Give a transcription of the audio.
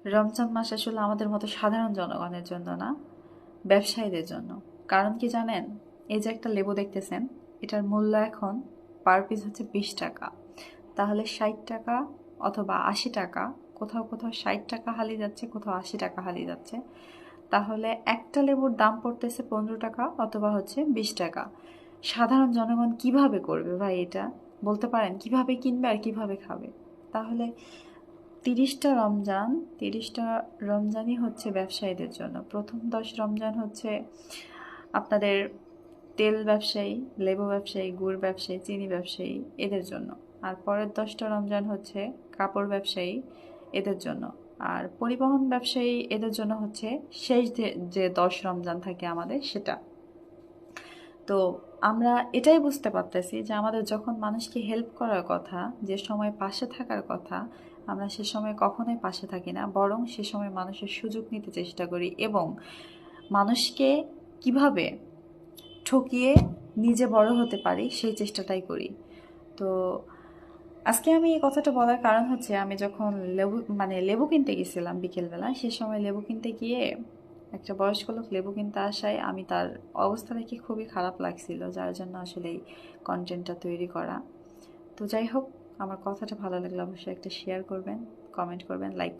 রমজান মাস আসলে আমাদের মতো সাধারণ জনগণের জন্য না, ব্যবসায়ীদের জন্য। কারণ কি জানেন? এই যে একটা লেবু দেখতেছেন, এটার মূল্য এখন পার পিস হচ্ছে 20 টাকা। তাহলে 60 টাকা অথবা 80 টাকা, কোথাও কোথাও 60 টাকা হালি যাচ্ছে, কোথাও 80 টাকা হালি যাচ্ছে। তাহলে একটা লেবুর দাম পড়তেছে 15 টাকা অথবা হচ্ছে 20 টাকা। সাধারণ জনগণ কিভাবে করবে ভাই এটা? বলতে পারেন কিভাবে কিনবে আর কিভাবে খাবে? তাহলে 30টা রমজান, 30টা রমজানই হচ্ছে ব্যবসায়ীদের জন্য। প্রথম 10 রমজান হচ্ছে আপনাদের তেল ব্যবসায়ী, লেবু ব্যবসায়ী, গুড় ব্যবসায়ী, চিনি ব্যবসায়ী, এদের জন্য। আর পরের 10টা রমজান হচ্ছে কাপড় ব্যবসায়ী, এদের জন্য। আর পরিবহন ব্যবসায়ী, এদের জন্য হচ্ছে শেষ যে 10 রমজান থাকে আমাদের, সেটা। তো আমরা এটাই বুঝতে পারতেছি যে আমাদের যখন মানুষকে হেল্প করার কথা, যে সময় পাশে থাকার কথা, আমরা সে সময় কখনোই পাশে থাকি না, বরং সে সময় মানুষের সুযোগ নিতে চেষ্টা করি এবং মানুষকে কিভাবে ঠকিয়ে নিজে বড় হতে পারি সেই চেষ্টাটাই করি। তো আজকে আমি এই কথাটা বলার কারণ হচ্ছে, আমি যখন লেবু কিনতে গেছিলাম বিকেলবেলা, সে সময় লেবু কিনতে গিয়ে একটা বয়স্ক লোক লেবু কিনতে আসায় আমি তার অবস্থা দেখে খুবই খারাপ লাগছিল, যার জন্য আসলে এই কন্টেন্টটা তৈরি করা। তো যাই হোক, আমার কথাটা ভালো লাগলে অবশ্যই একটা শেয়ার করবেন, কমেন্ট করবেন, লাইক